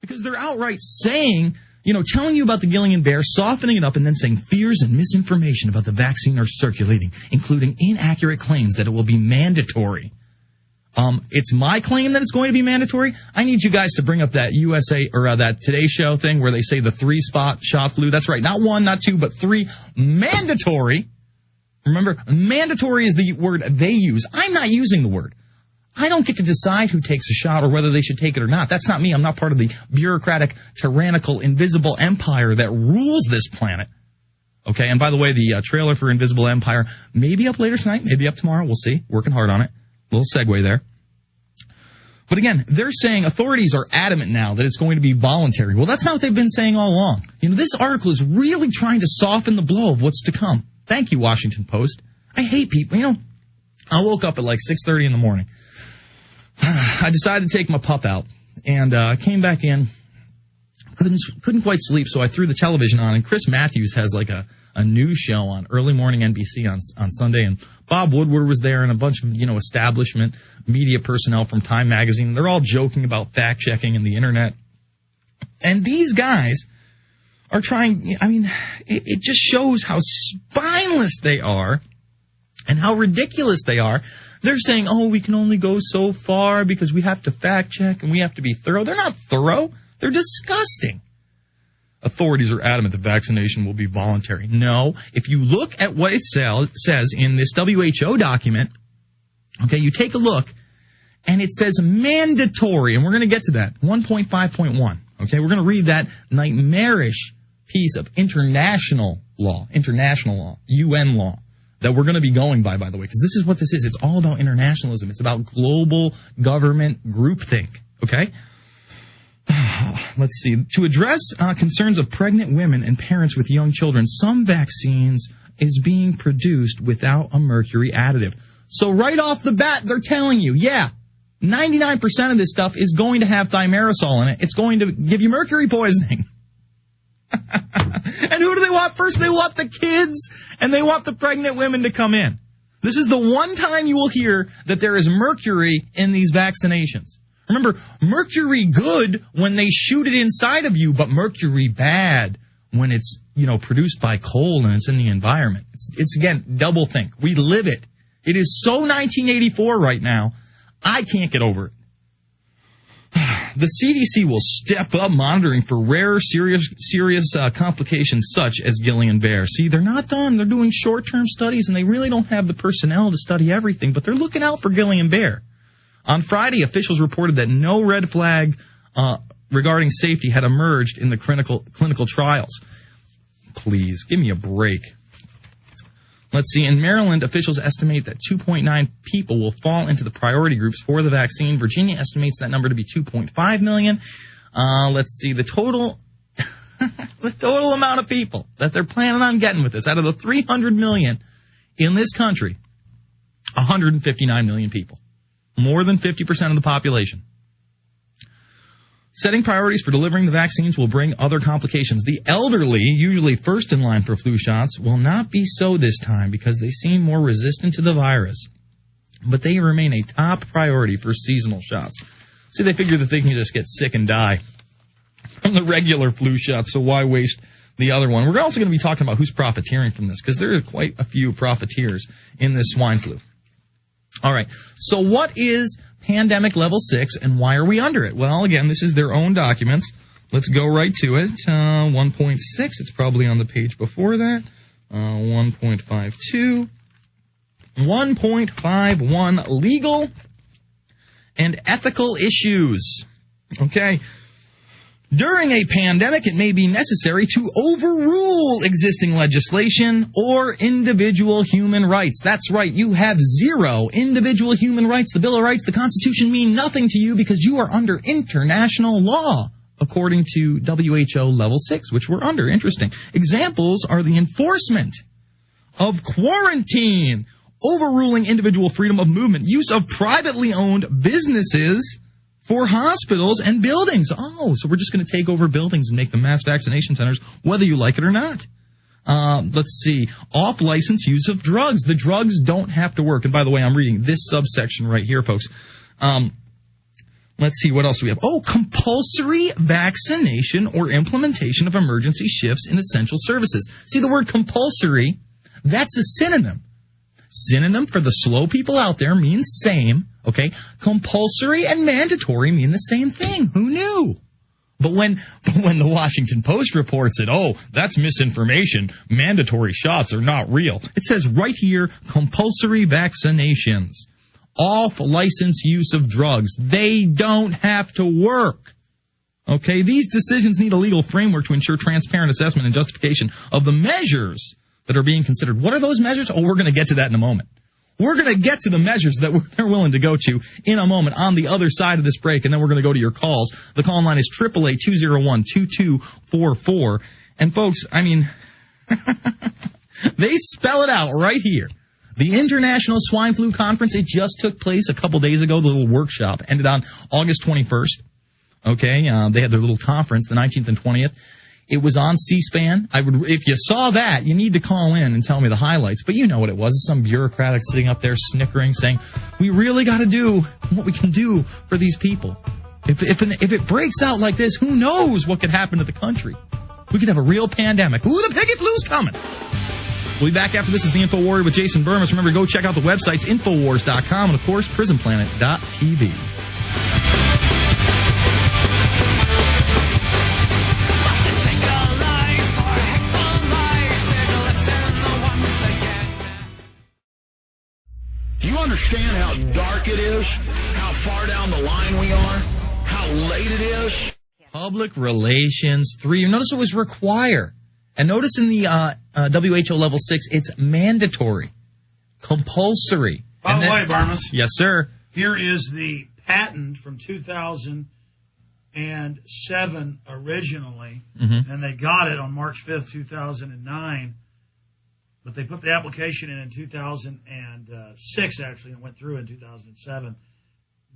Because they're outright saying, telling you about the Guillain-Barré, softening it up, and then saying fears and misinformation about the vaccine are circulating, including inaccurate claims that it will be mandatory. It's my claim that it's going to be mandatory. I need you guys to bring up that USA or that Today Show thing where they say the 3-spot shot flu. That's right. Not 1, not 2, but 3. Mandatory. Remember, mandatory is the word they use. I'm not using the word. I don't get to decide who takes a shot or whether they should take it or not. That's not me. I'm not part of the bureaucratic, tyrannical, invisible empire that rules this planet. Okay, and by the way, the trailer for Invisible Empire may be up later tonight, maybe up tomorrow. We'll see. Working hard on it. Little segue there. But again, they're saying authorities are adamant now that it's going to be voluntary. Well, that's not what they've been saying all along. This article is really trying to soften the blow of what's to come. Thank you, Washington Post. I hate people. I woke up at like 6:30 in the morning. I decided to take my pup out and came back in. Couldn't quite sleep, so I threw the television on. And Chris Matthews has like a news show on early morning NBC on Sunday, and Bob Woodward was there and a bunch of establishment media personnel from Time Magazine. They're all joking about fact checking and the internet. And these guys are trying. It just shows how spineless they are and how ridiculous they are. They're saying, oh, we can only go so far because we have to fact check and we have to be thorough. They're not thorough. They're disgusting. Authorities are adamant that vaccination will be voluntary. No. If you look at what it says in this WHO document, okay, you take a look, and it says mandatory, and we're going to get to that, 1.5.1. Okay, we're going to read that nightmarish piece of international law, UN law, that we're going to be going by the way, because this is what this is. It's all about internationalism. It's about global government groupthink, okay? Let's see. To address concerns of pregnant women and parents with young children, some vaccines is being produced without a mercury additive. So right off the bat, they're telling you, 99% of this stuff is going to have thimerosal in it. It's going to give you mercury poisoning. And who do they want first? They want the kids, and they want the pregnant women to come in. This is the one time you will hear that there is mercury in these vaccinations. Remember, mercury good when they shoot it inside of you, but mercury bad when it's, produced by coal and it's in the environment. It's again, double think. We live it. It is so 1984 right now, I can't get over it. The CDC will step up monitoring for rare, serious complications such as Guillain-Barré. See, they're not done. They're doing short-term studies, and they really don't have the personnel to study everything, but they're looking out for Guillain-Barré. On Friday, officials reported that no red flag regarding safety had emerged in the clinical trials. Please, give me a break. Let's see. In Maryland, officials estimate that 2.9 people will fall into the priority groups for the vaccine. Virginia estimates that number to be 2.5 million. Let's see. The total amount of people that they're planning on getting with this, out of the 300 million in this country, 159 million people. More than 50% of the population. Setting priorities for delivering the vaccines will bring other complications. The elderly, usually first in line for flu shots, will not be so this time because they seem more resistant to the virus. But they remain a top priority for seasonal shots. See, they figure that they can just get sick and die from the regular flu shot, so why waste the other one? We're also going to be talking about who's profiteering from this, because there are quite a few profiteers in this swine flu. All right, so what is pandemic level 6 and why are we under it? Well, again, this is their own documents. Let's go right to it. 1.6, it's probably on the page before that. 1.52. 1.51, legal and ethical issues. Okay. During a pandemic, it may be necessary to overrule existing legislation or individual human rights. That's right. You have zero individual human rights. The Bill of Rights, the Constitution mean nothing to you because you are under international law, according to WHO Level 6, which we're under. Interesting. Examples are the enforcement of quarantine, overruling individual freedom of movement, use of privately owned businesses for hospitals and buildings. Oh, so we're just going to take over buildings and make them mass vaccination centers, whether you like it or not. Let's see. Off-license use of drugs. The drugs don't have to work. And by the way, I'm reading this subsection right here, folks. Let's see, what else do we have? Oh, compulsory vaccination or implementation of emergency shifts in essential services. See, the word compulsory, that's a synonym. Synonym for the slow people out there means same, okay? Compulsory and mandatory mean the same thing. Who knew? But when the Washington Post reports it, oh, that's misinformation. Mandatory shots are not real. It says right here, compulsory vaccinations. Off-license use of drugs. They don't have to work. Okay, these decisions need a legal framework to ensure transparent assessment and justification of the measures that are being considered. What are those measures? Oh, we're going to get to that in a moment. We're going to get to the measures that they're willing to go to in a moment on the other side of this break, and then we're going to go to your calls. The call line is 888-201-2244. And folks, I mean, they spell it out right here. The International Swine Flu Conference, it just took place a couple days ago. The little workshop ended on August 21st. Okay, they had their little conference, the 19th and 20th. It was on C-SPAN. If you saw that, you need to call in and tell me the highlights. But you know what it was. It's some bureaucratic sitting up there snickering, saying, we really got to do what we can do for these people. If it breaks out like this, who knows what could happen to the country? We could have a real pandemic. Ooh, the piggy flu's coming. We'll be back after this is the InfoWarrior with Jason Berman. Remember, go check out the websites, Infowars.com, and, of course, PrisonPlanet.tv. Do you understand how dark it is? How far down the line we are? How late it is? Public Relations 3. Notice it was require. And notice in the WHO Level 6, it's mandatory, compulsory. By the way, Barmas. Yes, sir. Here is the patent from 2007 originally, and they got it on March 5th, 2009. But they put the application in 2006, actually, and went through in 2007.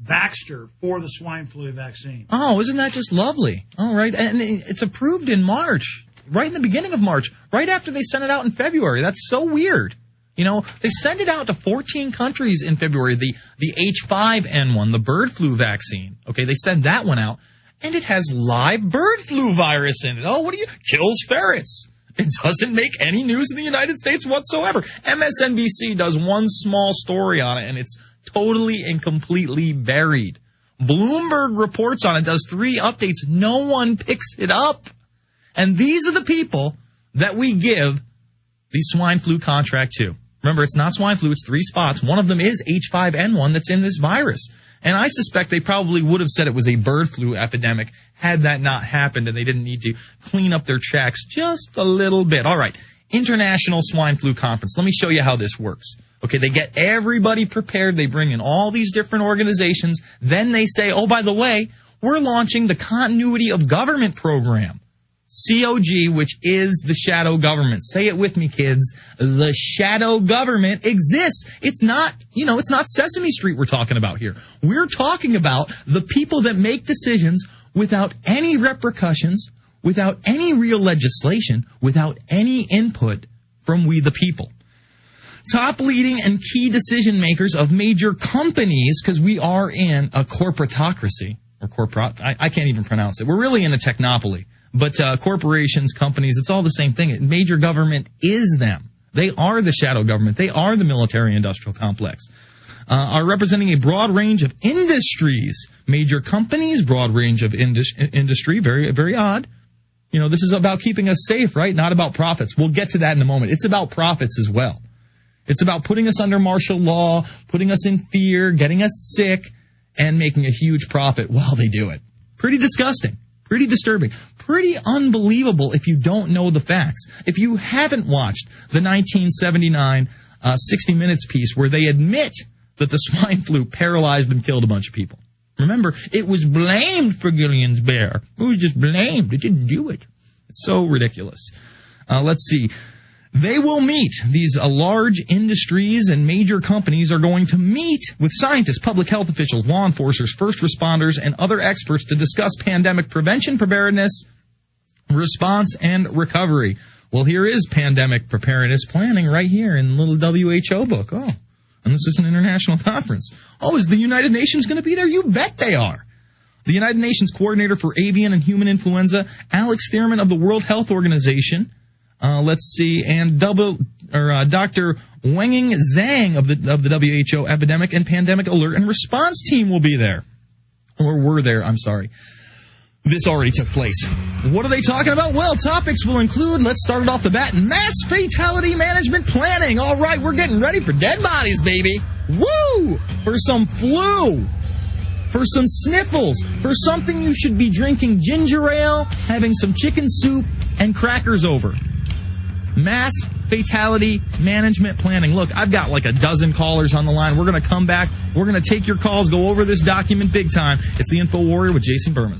Baxter for the swine flu vaccine. Oh, isn't that just lovely? All right. And it's approved in March. Right in the beginning of March, right after they sent it out in February. That's so weird. You know, they sent it out to 14 countries in February, the H5N1, the bird flu vaccine. Okay, they sent that one out, and it has live bird flu virus in it. Oh, what do you? Kills ferrets. It doesn't make any news in the United States whatsoever. MSNBC does one small story on it, and it's totally and completely buried. Bloomberg reports on it, does 3 updates. No one picks it up. And these are the people that we give the swine flu contract to. Remember, it's not swine flu, it's 3 spots. One of them is H5N1 that's in this virus. And I suspect they probably would have said it was a bird flu epidemic had that not happened and they didn't need to clean up their checks just a little bit. All right, International Swine Flu Conference. Let me show you how this works. Okay, they get everybody prepared. They bring in all these different organizations. Then they say, oh, by the way, we're launching the Continuity of Government Program. COG, which is the shadow government. Say it with me, kids. The shadow government exists. It's not, it's not Sesame Street we're talking about here. We're talking about the people that make decisions without any repercussions, without any real legislation, without any input from we the people. Top leading and key decision makers of major companies, because we are in a corporatocracy, or I can't even pronounce it. We're really in a technopoly. But corporations, companies, it's all the same thing. Major government is them. They are the shadow government. They are the military-industrial complex. Are representing a broad range of industries. Major companies, broad range of industry. Very, very odd. This is about keeping us safe, right? Not about profits. We'll get to that in a moment. It's about profits as well. It's about putting us under martial law, putting us in fear, getting us sick, and making a huge profit while they do it. Pretty disgusting. Pretty disturbing. Pretty unbelievable if you don't know the facts. If you haven't watched the 1979 60 Minutes piece where they admit that the swine flu paralyzed and killed a bunch of people. Remember, it was blamed for Gillian's bear. It was just blamed. It didn't do it. It's so ridiculous. Let's see. They will meet. These large industries and major companies are going to meet with scientists, public health officials, law enforcers, first responders, and other experts to discuss pandemic prevention, preparedness, response, and recovery. Well, here is pandemic preparedness planning right here in the little WHO book. Oh, and this is an international conference. Oh, is the United Nations going to be there? You bet they are. The United Nations Coordinator for Avian and Human Influenza, Alex Thurman of the World Health Organization. Let's see, and Dr. Wenjing Zhang of the WHO Epidemic and Pandemic Alert and Response Team will be there. Or were there, I'm sorry. This already took place. What are they talking about? Well, topics will include, let's start it off the bat, mass fatality management planning. All right, we're getting ready for dead bodies, baby. Woo! For some flu. For some sniffles. For something you should be drinking ginger ale, having some chicken soup, and crackers over. Mass fatality management planning. Look, I've got like a dozen callers on the line. We're going to come back. We're going to take your calls, go over this document big time. It's the InfoWarrior with Jason Berman.